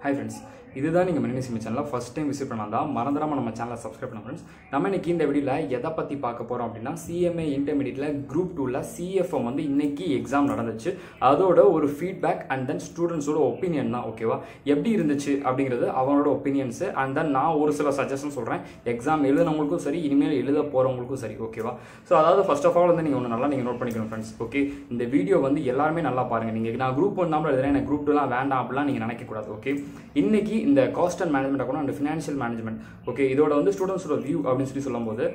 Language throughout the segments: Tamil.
Hi friends, இதுதான் நீங்கள் மினிசிமி சேனலில் ஃபஸ்ட் டைம் விசிட் பண்ணால் மறந்துடாமல் நம்ம சேனலை சப்ஸ்கிரைப் பண்ண ஃப்ரெண்ட்ஸ். நம்ம இன்னைக்கு இந்த வீடியோவில் எதை பற்றி பார்க்க போகிறோம் அப்படின்னா CMA இன்டர்மீடியட்டில் குரூப் 2ல் CFM வந்து இன்னைக்கு எக்ஸாம் நடந்துச்சு. அதோட ஒரு ஃபீட்பேக் அண்ட் தென் ஸ்டூடெண்ட்ஸோட ஒப்பீனியன் தான். ஓகேவா, எப்படி இருந்துச்சு அப்படிங்கிறது அவனோட ஒப்பீனியன்ஸு அண்ட் தென் நான் ஒரு சில சஜஷன் சொல்கிறேன். எக்ஸாம் எழுதுனவங்களுக்கும் சரி, இனிமேல் எழுத போகிறவங்களுக்கும் சரி. ஓகேவா, ஸோ அதாவது ஃபர்ஸ்ட் ஆஃப் ஆல் வந்து நீங்கள் ஒன்று நல்லா நீங்கள் நோட் பண்ணிக்கணும் ஃப்ரெண்ட்ஸ். ஓகே, இந்த வீடியோ வந்து எல்லாருமே நல்லா பாருங்கள். நீங்கள் நான் குரூப் 1 தான் எழுதுறேன், எனக்கு குரூப் 2லாம் வேண்டாம் அப்படிலாம் நீங்கள் நினைக்கக்கூடாது. ஓகே, இன்னைக்கு இந்த cost and management account and financial management, okay, இதோட வந்து ஸ்டூடெண்ட்ஸோட வியூ அப்படின்னு சொல்லி சொல்லும்போது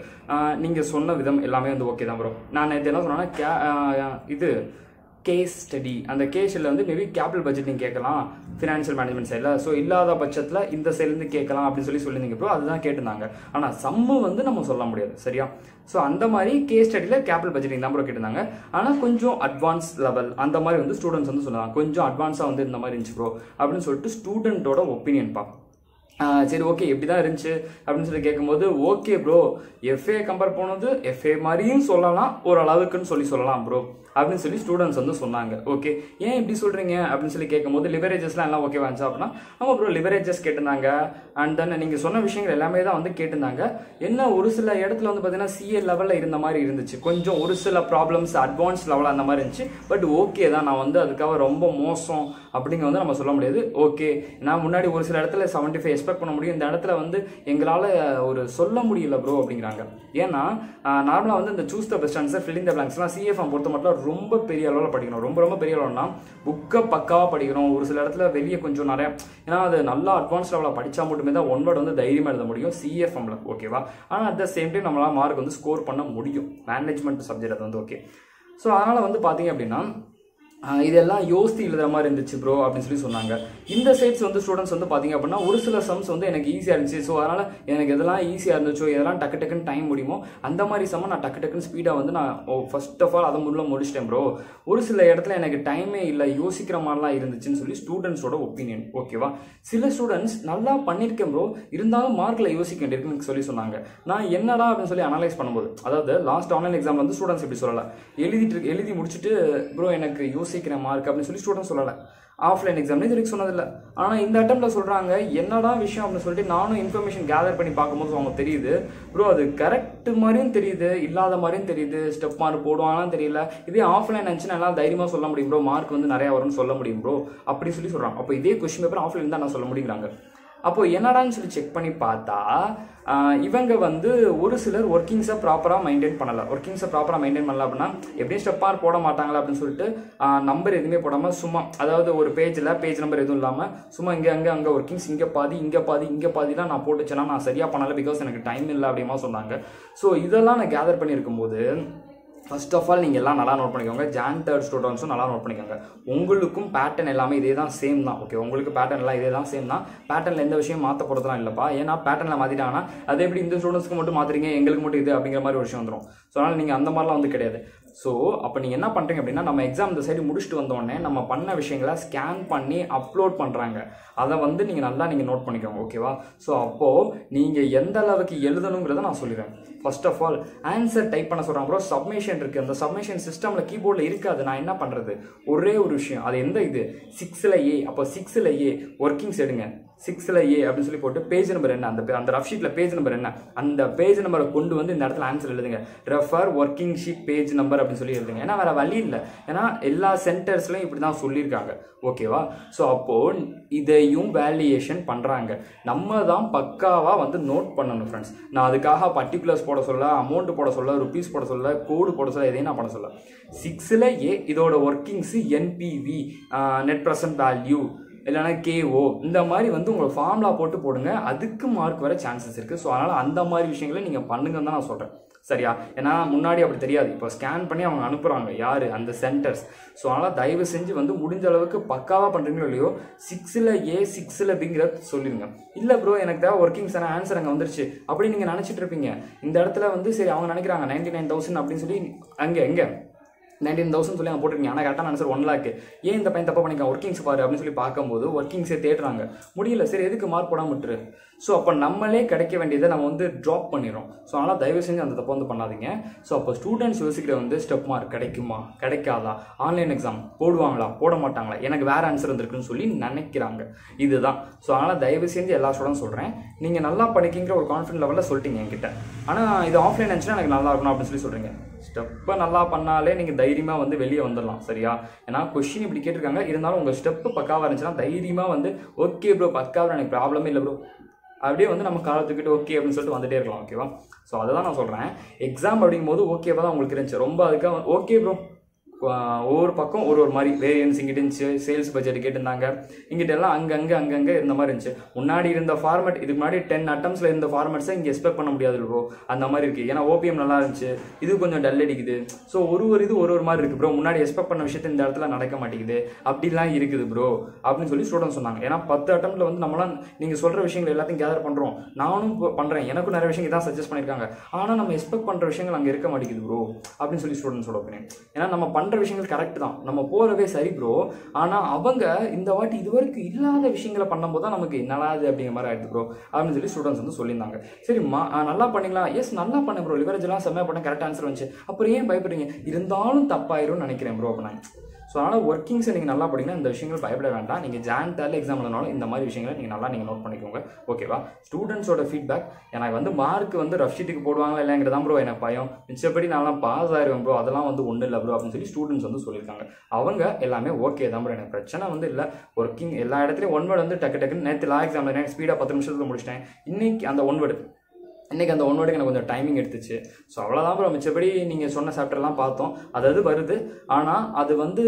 நீங்கள் சொன்ன விதம் எல்லாமே வந்து ஓகே தான் ப்ரோ. நான் இது என்ன சொன்னேன்னா இது கேஸ் ஸ்டடி, அந்த கேஸில் வந்து மேபி கேபிட்டல் பட்ஜெட் நீங்கள் கேட்கலாம் ஃபினான்ஷியல் மேனேஜ்மெண்ட் சைடில். ஸோ இல்லாத பட்சத்தில் இந்த சைட்லேருந்து கேட்கலாம் அப்படின்னு சொல்லியிருந்தீங்க ப்ரோ. அதுதான் கேட்டிருந்தாங்க. ஆனால் சம்மு வந்து நம்ம சொல்ல முடியாது, சரியா? ஸோ அந்த மாதிரி கேஸ் ஸ்டடியில் கேபிட்டல் பட்ஜெட்டிங் தான் ப்ரோ கேட்டிருந்தாங்க. ஆனால் கொஞ்சம் அட்வான்ஸ் லெவல் அந்த மாதிரி வந்து ஸ்டூடெண்ட்ஸ் வந்து சொல்லுவாங்க, கொஞ்சம் அட்வான்ஸாக வந்து இந்த மாதிரி இருந்துச்சு ப்ரோ அப்படின்னு சொல்லிட்டு ஸ்டூடெண்ட்டோட ஒப்பீனியன் பார்ப்போம். சரி, ஓகே, எப்படி தான் இருந்துச்சு அப்படின்னு சொல்லி கேட்கும்போது, ஓகே ப்ரோ, எஃப்ஏ கம்பேர் போனது எஃப்ஏ மாதிரியும் சொல்லலாம், ஒரு அளவுக்குன்னு சொல்லலாம் ப்ரோ அப்படின்னு சொல்லி ஸ்டூடெண்ட்ஸ் வந்து சொன்னாங்க. ஓகே, ஏன் இப்படி சொல்கிறீங்க அப்படின்னு சொல்லி கேட்கும்போது, லிவரேஜஸ்லாம் எல்லாம் ஓகே வந்துச்சா அப்படின்னா, ஆமாம் ப்ரோ, லிவரேஜஸ் கேட்டிருந்தாங்க அண்ட் தென் நீங்கள் சொன்ன விஷயங்கள் எல்லாமே தான் வந்து கேட்டிருந்தாங்க. என்ன ஒரு சில இடத்துல வந்து பார்த்தீங்கன்னா CA லெவலில் இருந்த மாதிரி இருந்துச்சு, கொஞ்சம் ஒரு சில ப்ராப்ளம்ஸ் அட்வான்ஸ் லெவலில் அந்த மாதிரி இருந்துச்சு. பட் ஓகே தான், நான் வந்து அதுக்காக ரொம்ப மோசம் அப்படிங்க வந்து நம்ம சொல்ல முடியாது. ஓகே, நான் முன்னாடி ஒரு சில இடத்துல 75 எக்ஸ்பெக்ட் பண்ண முடியும், இந்த இடத்துல வந்து எங்களால் ஒரு சொல்ல முடியல ப்ரோ அப்படிங்கிறாங்க. ஏன்னா நார்மலாக வந்து இந்த choose the best answer filling the பிளாங்க்ஸ்லாம் CFM பொறுத்த மட்டும் ரொம்ப பெரிய அளவில் படிக்கணும். ரொம்ப பெரிய அளவுனா புக்கை பக்காவாக படிக்கணும். ஒரு சில இடத்துல வெளியே கொஞ்சம் நிறையா, ஏன்னா அது நல்லா அட்வான்ஸ் லெவலில் படித்தா மட்டுமே தான் ஒன் வேர்ட் வந்து தைரியமாக எழுத முடியும் CFMல. ஓகேவா, ஆனால் அட் த சேம் டைம் நம்மளால் மார்க் வந்து ஸ்கோர் பண்ண முடியும். மேனேஜ்மெண்ட் சப்ஜெக்ட் அது வந்து ஓகே. ஸோ அதனால் வந்து பார்த்தீங்க அப்படின்னா இதெல்லாம் யோசித்து எழுதுற மாதிரி இருந்துச்சு ப்ரோ அப்படின்னு சொல்லி சொன்னாங்க. இந்த சைட்ஸ் வந்து ஸ்டூடெண்ட்ஸ் வந்து பார்த்தீங்க அப்படின்னா ஒரு சில சம்ஸ் வந்து எனக்கு ஈஸியாக இருந்துச்சு. ஸோ அதனால் எனக்கு எதெல்லாம் ஈஸியாக இருந்துச்சோ, எதெல்லாம் டக்குன்னு டைம் முடியுமோ அந்த மாதிரி சம்ம நான் டக்குன்னு ஸ்பீடாக வந்து நான் ஃபர்ஸ்ட் ஆஃப் ஆல் அதை முடிச்சிட்டேன் ப்ரோ. ஒரு சில இடத்துல எனக்கு டைமே இல்லை, யோசிக்கிற மாதிரிலாம் இருந்துச்சுன்னு சொல்லி ஸ்டூடெண்ட்ஸோட ஒப்பீனியன். ஓகேவா, சில ஸ்டூடெண்ட்ஸ் நல்லா பண்ணியிருக்கேன் ப்ரோ, இருந்தாலும் மார்க்கில் யோசிக்க வேண்டியிருக்குன்னு சொல்லி சொன்னாங்க. நான் என்னடா அப்படின்னு சொல்லி அனலைஸ் பண்ணும்போது, அதாவது லாஸ்ட் ஆன்லைன் எக்ஸாம் வந்து ஸ்டூடெண்ட்ஸ் இப்படி சொல்லலை, எழுதி முடிச்சுட்டு ப்ரோ எனக்கு யோசிக்கிற மார்க் அப்படின்னு சொல்லி ஸ்டூடெண்ட் சொல்லலை. ஆஃப்லைன் எக்ஸாம்ல இது வரைக்கும் சொன்னதில்லை. ஆனால் இந்த அட்டெம்ப்ட்ல சொல்கிறாங்க என்னடா விஷயம் அப்படின்னு சொல்லிட்டு நானும் இன்ஃபர்மேஷன் கேதர் பண்ணி பார்க்கும்போது அவங்க தெரியுது ப்ரோ, அது கரெக்ட் மாதிரியும் தெரியுது, இல்லாத மாதிரியும் தெரியுது, ஸ்டெப் மார்க் போடுவாங்கன்னு தெரியல. இதே ஆஃப்லைன் இருந்துச்சுன்னா எல்லாம் தைரியமாக சொல்ல முடியும் ப்ரோ, மார்க் வந்து நிறையா வரும்னு சொல்ல முடியும் ப்ரோ அப்படி சொல்லி சொல்கிறாங்க. அப்போ இதே கொஸ்டின் பேப்பர் ஆஃப்லைன் தான் நான் சொல்ல முடியுங்கிறாங்க. அப்போ என்னடான்னு சொல்லி செக் பண்ணி பார்த்தா இவங்க வந்து ஒரு சிலர் ஒர்க்கிங்ஸை ப்ராப்பராக மெயின்டைன் பண்ணலை. அப்படின்னா எப்படியும் ஸ்டெப் மார்க் போட மாட்டாங்களா அப்படின்னு சொல்லிட்டு நம்பர் எதுவுமே போடாமல் சும்மா, அதாவது ஒரு பேஜ் நம்பர் எதுவும் இல்லாமல் சும்மா அங்கே ஒர்க்கிங்ஸ் இங்கே பாதிலாம் நான் போட்டுச்சேன்னா நான் சரியாக பண்ணலை, பிகாஸ் எனக்கு டைம் இல்லை அப்படிமா சொன்னாங்க. ஸோ இதெல்லாம் நான் கேதர் பண்ணியிருக்கும்போது ஃபர்ஸ்ட் ஆஃப் ஆல் நீங்கள் எல்லாம் நல்லா நோட் பண்ணிக்கோங்க. Jan 3rd ஸ்டூடெண்ட்ஸும் நல்லா நோட் பண்ணிக்கோங்க. உங்களுக்கும் பேட்டர்ன் எல்லாமே இதே தான், சேம் தான். ஓகே, உங்களுக்கு பேட்டர்ன் எல்லாம் இதே தான், சேம் தான். பேட்டர்னில் எந்த விஷயம் மாற்ற போகிறதுலாம் இல்லைப்பா. ஏன்னா பேட்டர்னில் மாற்றிட்டாங்கன்னா அது எப்படி இந்த ஸ்டூடெண்ட்ஸ்க்கு மட்டும் மாற்றுறீங்க, எங்களுக்கு மட்டும் இது அப்படிங்கிற மாதிரி ஒரு விஷயம் வந்துடும். ஸோ அதனால் நீங்கள் அந்த மாதிரிலாம் வந்து கிடையாது. ஸோ அப்போ நீங்கள் என்ன பண்ணுறீங்க அப்படின்னா, நம்ம எக்ஸாம் இந்த சைடு முடிச்சுட்டு வந்தோடனே நம்ம பண்ண விஷயங்களை ஸ்கேன் பண்ணி அப்லோட் பண்ணுறாங்க, அதை வந்து நீங்கள் நல்லா நோட் பண்ணிக்கோங்க. ஓகேவா, ஸோ அப்போது நீங்கள் எந்த அளவுக்கு எழுதணுங்கிறத நான் சொல்லிடுறேன். First of all answer type பண்ண சொல்கிறாங்க ப்ரோ, சப்மிஷன் இருக்குது, அந்த சப்மிஷன் சிஸ்டமில் கீபோர்டில் இருக்காது, நான் என்ன பண்ணுறது? ஒரே ஒரு விஷயம், அது எந்த இது 6ல் A, அப்போ 6ல் A ஒர்க்கிங்ஸ் எடுங்க, 6ல் A அப்படின்னு சொல்லி போட்டு பேஜ் நம்பர் என்ன, அந்த ரஃப் ஷீட்டில் பேஜ் நம்பர் என்ன, அந்த பேஜ் நம்பரை கொண்டு வந்து இந்த இடத்துல ஆன்சர் எழுதுங்க. Refer working sheet page number அப்படின்னு சொல்லி எழுதுங்க. ஏன்னா வேற வழி இல்லை, ஏன்னா எல்லா சென்டர்ஸ்லையும் இப்படி தான் சொல்லியிருக்காங்க. ஓகேவா, ஸோ அப்போது இதையும் வேல்யூவேஷன் பண்ணுறாங்க, நம்ம தான் பக்காவாக வந்து நோட் பண்ணணும் ஃப்ரெண்ட்ஸ். நான் அதுக்காக பர்டிகுலர்ஸ் போட சொல்ல, அமௌண்ட் போட சொல்ல, ருபீஸ் போட சொல்ல, கோடு போட சொல்ல, எதையும் நான் பண்ண சொல்ல. 6ல் A இதோட ஒர்க்கிங்ஸு NPV, நெட் ப்ரெசன்ட் வேல்யூ இல்லைனா KO, இந்த மாதிரி வந்து உங்களை ஃபார்முலா போடுங்க, அதுக்கு மார்க் வர சான்சஸ் இருக்குது. ஸோ அதனால் அந்த மாதிரி விஷயங்களை நீங்கள் பண்ணுங்கன்னு தான் நான் சொல்கிறேன், சரியா? ஏன்னா முன்னாடி அப்படி தெரியாது, இப்போ ஸ்கேன் பண்ணி அவங்க அனுப்புகிறாங்க யார், அந்த சென்டர்ஸ். ஸோ அதனால் தயவு செஞ்சு வந்து முடிஞ்ச அளவுக்கு பக்காவாக பண்ணுறீங்களோ இல்லையோ 6ல் A 6ல் Bங்கிறத சொல்லிடுங்க. இல்லை ப்ரோ எனக்கு தான் ஒர்க்கிங்ஸ் ஆன்சர் அங்கே வந்துருச்சு அப்படி நீங்கள் நினச்சிட்டு இருப்பீங்க. இந்த இடத்துல வந்து சரி அவங்க நினைக்கிறாங்க 99,000 அப்படின்னு சொல்லி அங்கே 19,000 சொல்லி அவங்க போட்டிருக்கீங்க. ஆனால் கரெக்டான ஆன்சர் 1 lakh. ஏன் இந்த பையன் தப்பா பண்ணிக்க ஒர்க்கிங்ஸ் பாரு அப்படின்னு சொல்லி பார்க்கும்போது ஒர்க்கிங்ஸே தேடுறாங்க, முடியல. சரி எதுக்கு மார்க் போடாம விட்டுரு. ஸோ அப்போ நம்மளே கிடைக்க வேண்டியதை நம்ம வந்து ட்ராப் பண்ணிடுறோம். ஸோ அதனால் தயவு செஞ்சு அந்த தப்பை வந்து பண்ணாதீங்க. ஸோ அப்போ ஸ்டூடெண்ட்ஸ் யோசிக்கிற வந்து ஸ்டெப் மார்க் கிடைக்குமா கிடைக்காதா, ஆன்லைன் எக்ஸாம் போடுவாங்களா போட மாட்டாங்களா, எனக்கு வேறு ஆன்சர் வந்துருக்குன்னு சொல்லி நினைக்கிறாங்க. இதுதான். ஸோ அதனால் தயவு செஞ்சு எல்லா ஸ்டூடெண்ட் சொல்கிறேன், நீங்கள் நல்லா படிக்கிங்கிற ஒரு கான்ஃபிடன்ட் லெவலில் சொல்லிட்டீங்க என்கிட்ட. ஆனால் இது ஆஃப்லைன் இருந்துச்சுன்னா எனக்கு நல்லா இருக்கணும் அப்படின்னு சொல்லி சொல்கிறீங்க. ஸ்டெப்பை நல்லா பண்ணாலே நீங்கள் தைரியமாக வந்து வெளியே வந்துடலாம். சரியா? ஏன்னா கொஸ்டின் இப்படி கேட்டிருக்காங்க, இருந்தாலும் உங்கள் ஸ்டெப்பு பக்காவாக இருந்துச்சுன்னா தைரியமாக வந்து ஓகே ப்ரோ பக்காவாக எனக்கு ப்ராப்ளமே இல்லை ப்ரோ அப்படியே வந்து நம்ம காலத்துக்கிட்டு ஓகே அப்படின்னு சொல்லிட்டு வந்துட்டே இருக்கலாம். ஓகேவா? ஸோ அதை தான் நான் சொல்கிறேன். எக்ஸாம் அப்படிங்கும்போது ஓகேவா தான் உங்களுக்கு இருந்துச்சு. ரொம்ப அதுக்காக ஓகே ப்ரோ ஒவ்வொரு பக்கம் ஒரு மாதிரி வேரியன்ஸ் இங்கிட்டு இருந்துச்சு. சேல்ஸ் பட்ஜெட் கேட்டிருந்தாங்க, இங்கிட்ட எல்லாம் அங்கங்கே இருந்த மாதிரி இருந்துச்சு. முன்னாடி இருந்த ஃபார்மேட் இதுக்கு முன்னாடி 10 attemptsல இருந்த ஃபார்மேட்ஸை இங்கே எக்ஸ்பெக்ட் பண்ண முடியாது ப்ரோ, அந்த மாதிரி இருக்குது. ஏன்னா ஓபிஎம் நல்லா இருந்துச்சு, இது கொஞ்சம் டல் அடிக்குது. ஸோ இது ஒரு மாதிரி இருக்குது ப்ரோ, முன்னாடி எக்ஸ்பெக்ட் பண்ண விஷயத்தை இந்த இடத்துல நடக்க மாட்டேங்குது, அப்படிலாம் இருக்குது ப்ரோ அப்படின்னு சொல்லி ஸ்டூடெண்ட் சொன்னாங்க. ஏன்னா 10 attemptல வந்து நம்மளாம் நீங்கள் சொல்கிற விஷயங்கள் எல்லாத்தையும் கேதர் பண்ணுறோம், நானும் பண்ணுறேன், எனக்கும் நிறைய விஷயங்கள் தான் சஜஸ்ட் பண்ணியிருக்காங்க. ஆனால் நம்ம எக்ஸ்பெக்ட் பண்ணுற விஷயங்கள் அங்கே இருக்க மாட்டேங்குது ப்ரோ அப்படின்னு சொல்லி ஸ்டூடெண்ட்ஸோட ஒப்பீனியன். ஏன்னா நம்ம பண்ணுற விஷயங்கள் கரெக்ட் தான், நம்ம போறவே சரி ப்ரோ, ஆனா அவங்க இந்த வாட்டி இதுவரைக்கும் இல்லாத விஷயங்களை பண்ணும்போது தான் நமக்கு என்னலாது அப்படிங்கிற மாதிரி ஆயிடுது ப்ரோ அப்படின்னு சொல்லி ஸ்டூடெண்ட்ஸ் வந்து சொல்லியிருந்தாங்க. சரிம்மா நல்லா பண்ணிக்கலாம், எஸ் நல்லா பண்ண ப்ரோ, லிவரேஜ் எல்லாம் செம்மையா பண்ண, கரெக்ட் ஆன்சர் வந்துச்சு, அப்புறம் ஏன் பயப்படுறீங்க, இருந்தாலும் தப்பாயிரும்னு நினைக்கிறேன் ப்ரோ அப்படின்னா. ஸோ அதனால் ஒர்க்கிங்ஸை நீங்கள் நல்லா படிங்கன்னா இந்த விஷயங்கள் பயப்பட வேண்டாம். நீங்கள் ஜான் எக்ஸாம் எழுதினாலும் இந்த மாதிரி விஷயங்களை நீங்கள் நோட் பண்ணிக்கோங்க. ஓகேவா? ஸ்டூடெண்ட்ஸோட ஃபீட்பேக் எனக்கு வந்து மார்க் வந்து ரஃப் ஷீட்டுக்கு போடுவாங்களா இல்லைங்கிறது தான் ப்ரோ எனக்கு பயம், மிச்சப்படி நான்லாம் பாஸ் ஆயிடுவேன் ப்ரோ, அதெல்லாம் வந்து ஒன்றும் இல்லை ப்ரோ அப்படின்னு சொல்லி ஸ்டூடெண்ட்ஸ் வந்து சொல்லியிருக்காங்க. அவங்க எல்லாமே ஓகே தான் ப்ரோ, எனக்கு பிரச்சனை வந்து இல்லை. ஒர்க்கிங் எல்லா இடத்துலையும் 1 word வந்து டக்குன்னு நேற்று லா எக்ஸாம் எனக்கு ஸ்பீடாக 10 நிமிஷத்தில் முடிச்சிட்டேன். இன்னைக்கு அந்த 1 word இன்றைக்கி அந்த 1 wordக்கு எனக்கு கொஞ்சம் டைமிங் எடுத்துச்சு. ஸோ அவ்வளோதான் ப்ரோ, மிச்சப்படி நீங்கள் சொன்ன சாப்டர்லாம் பார்த்தோம், அதாவது வருது. ஆனால் அது வந்து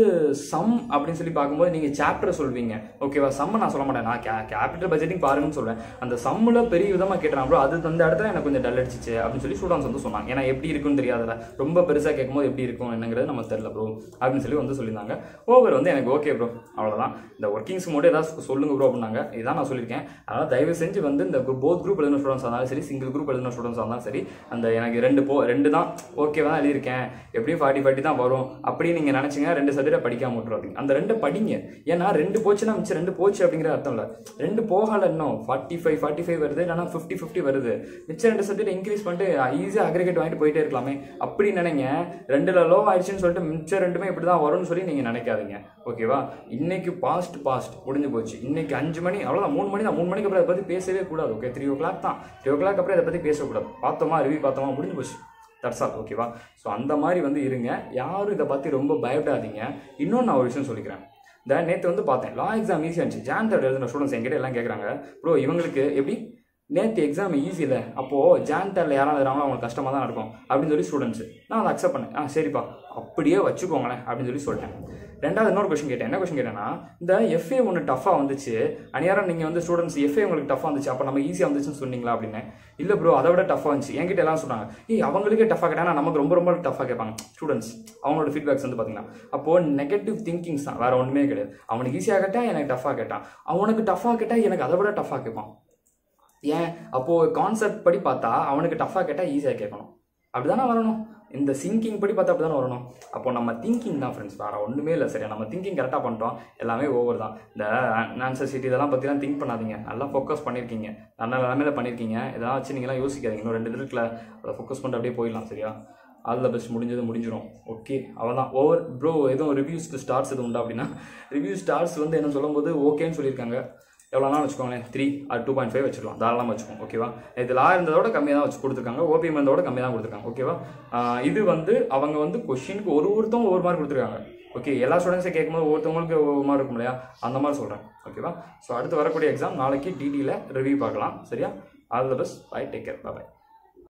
சம் அப்படின்னு சொல்லி பார்க்கும்போது நீங்கள் சாப்டர் சொல்வீங்க. ஓகேவா? சம்ம நான் சொல்ல மாட்டேன், நான் கேபிட்டல் பட்ஜெட்டிங் பாருங்கன்னு சொல்லுவேன். அந்த சம்மில் பெரிய விதமாக கேட்டுறான் ப்ரோ, அது அந்த இடத்துல எனக்கு கொஞ்சம் டல் அடிச்சிச்சு அப்படின்னு சொல்லி ஸ்டூடெண்ட்ஸ் வந்து சொன்னாங்க. ஏன்னா எப்படி இருக்குன்னு தெரியாதுல்ல, ரொம்ப பெருசாக கேட்கும்போது எப்படி இருக்கும் என்னங்கிறது நம்ம தெரியல ப்ரோ அப்படின்னு சொல்லி வந்து சொல்லியிருந்தாங்க. ஓவர் வந்து எனக்கு ஓகே ப்ரோ, அவ்வளோதான். இந்த ஒர்க்கிங்ஸ் மட்டும் ஏதாவது சொல்லுங்க ப்ரோ அப்படின்னாங்க. இதான் நான் சொல்லியிருக்கேன். அதனால் தயவு செஞ்சு வந்து இந்த போத் குரூப் எழுதின ஸ்டூடெண்ட்ஸ் இருந்தாலும் சரி, சிங்கிள் குரூப் எழுதின ஸ்டூடெண்ட்ஸ் இருந்தாலும் சரி, அந்த எனக்கு 2 தான் ஓகேவா தான் எழுதியிருக்கேன், எப்படியும் 40 தான் வரும் அப்படின்னு நீங்கள் நினச்சிங்க 2 சதவீதம் படிக்காம விட்டுறாதீங்க. அந்த 2 படிங்க. ஏன்னா 2 போச்சுன்னா மிச்சம் 2 போச்சு அப்படிங்கிற அர்த்தம் இல்லை. 2 போகல, இன்னும் 45 வருது, இல்லைனா 50 வருது, மிச்சம் 2 சதவீதம் இன்க்ரீஸ் பண்ணிட்டு ஈஸியாக அக்ரிகேட் வாங்கிட்டு போயிட்டே இருக்கலாமே அப்படி நினைங்க. 2ல் லோ ஆயிடுச்சுன்னு சொல்லிட்டு மிச்சம் 2மே இப்படி தான் வரும்னு சொல்லி நீங்கள் நினைக்காதீங்க. ஓகேவா? இன்னைக்கு பாஸ்ட் முடிஞ்சு போச்சு. இன்னைக்கு 5 மணி அவ்வளோதான், 3 மணி தான். 3 மணிக்கு அப்புறம் அதை பற்றி பேசவே கூடாது. ஓகே, 3 o'clock தான். 3 o'clock அப்புறம் இதை பற்றி பேசக்கூடாது. பார்த்தோமா, ரிவ்யூ பார்த்தோமா, முடிஞ்சு போச்சு. That's all. ஓகேவா? ஸோ அந்த மாதிரி வந்து இருங்க. யாரும் இதை பற்றி ரொம்ப பயப்படாதீங்க. இன்னொன்று நான் ஒரு விஷயம் சொல்லிக்கிறேன். இந்த நேற்று வந்து பார்த்தேன், லா எக்ஸாம் ஈஸியாக இருந்துச்சு. ஜான் எழுதின ஸ்டூடெண்ட்ஸ் என்கிட்ட எல்லாம் கேட்குறாங்க, ப்ரோ இவங்களுக்கு எப்படி நேற்று எக்ஸாம் ஈஸி இல்லை, அப்போது ஜான்டரில் யாராவது எழுதுறாங்களோ அவங்களுக்கு கஷ்டமாக தான் இருக்கும் அப்படின்னு சொல்லி ஸ்டூடெண்ட்ஸ். நான் அதை அக்செப்ட் பண்ணேன். சரிப்பா அப்படியே வச்சுக்கோங்களேன் அப்படின்னு சொல்லி சொல்லிட்டேன். ரெண்டாவது இன்னொரு கொஸ்டின் கேட்டேன். என்ன கொஸ்டின் கேட்டேன்னா, இந்த எஃப்ஏ ஒன்று டஃபாக வந்துச்சு, அந்நேரம் நீங்கள் வந்து ஸ்டூடெண்ட்ஸ் எஃப்ஏ உங்களுக்கு டஃபாக வந்துச்சு, அப்போ நம்ம ஈஸியாக வந்துச்சுன்னு சொன்னீங்களா அப்படின்னு. இல்லை ப்ரோ அதை விட டஃபாக இருந்துச்சு. என்கிட்ட எல்லாம் சொன்னாங்க, அவங்களுக்கே டஃபாக கேட்டால் நமக்கு ரொம்ப டஃபாக கேட்பாங்க ஸ்டூடெண்ட்ஸ். அவங்களோட ஃபீட்பேக்ஸ் வந்து பார்த்தீங்கன்னா, அப்போது நெகட்டிவ் திங்கிங்ஸ் தான், வேறு ஒன்றுமே கிடையாது. அவனுக்கு ஈஸியாக கேட்டால் எனக்கு டஃபாக கேட்டான், அவனுக்கு டஃபாக கேட்டால் எனக்கு அதை விட டஃபாக கேட்பான். ஏன்? அப்போது கான்செப்ட் படி பார்த்தா அவனுக்கு டஃபாக கேட்டால் ஈஸியாக கேட்கணும், அப்படி தானே வரணும். இந்த திங்கிங் படி பார்த்தா அப்படி தானே வரணும். அப்போ நம்ம திங்கிங் தான் ஃப்ரெண்ட்ஸ், வேறு ஒன்றுமே இல்லை. சரியா? நம்ம திங்கிங் கரெக்டாக பண்ணிட்டோம், எல்லாமே ஓவர் தான். இந்த ஆன்சர் ஷீட் இதெல்லாம் பற்றிலாம் திங்க் பண்ணாதீங்க. நல்லா ஃபோக்கஸ் பண்ணியிருக்கீங்க, நல்ல நிலமையில பண்ணியிருக்கீங்க. இதெல்லாம் வச்சு நீங்களாம் யோசிக்காதீங்க. இன்னும் 2 இருக்குல்ல, அதை ஃபோக்கஸ் பண்ணிட்டு அப்படியே போயிடலாம். சரியா? All the best. முடிஞ்சிடும். ஓகே, அவ்வளோதான். Over bro. எதுவும் ரிவ்யூஸ்க்கு ஸ்டார்ஸ் எதுவும் உண்டா அப்படின்னா, ரிவ்யூ ஸ்டார்ஸ் வந்து என்ன சொல்லும்போது ஓகேன்னு சொல்லியிருக்காங்க. எவ்வளோனா வச்சுக்கோங்களேன், 3 or 2.5 வச்சுக்கலாம், தாராளமாக வச்சுக்கோங்க. ஓகேவா? இது லா இருந்ததோட கம்மியாக தான் வச்சு கொடுத்துருக்காங்க, ஓபிஎம் இருந்ததோட கம்மியாக தான் கொடுத்துருக்காங்க. ஓகேவா? இது வந்து அவங்க வந்து கொஸ்டினுக்கு ஒருத்தவங்க ஒவ்வொரு மார்க் கொடுத்துருக்காங்க. ஓகே, எல்லா ஸ்டூடெண்ட்ஸை கேட்கும்போது ஒவ்வொருத்தவங்களுக்கு ஒவ்வொரு மார்க் இருக்கும் இல்லையா, அந்த மாதிரி சொல்கிறேன். ஓகேவா? ஸோ அடுத்து வரக்கூடிய எக்ஸாம் நாளைக்கு டிடியில் ரிவ்யூ பார்க்கலாம். சரியா? All the best. Bye, take care, bye.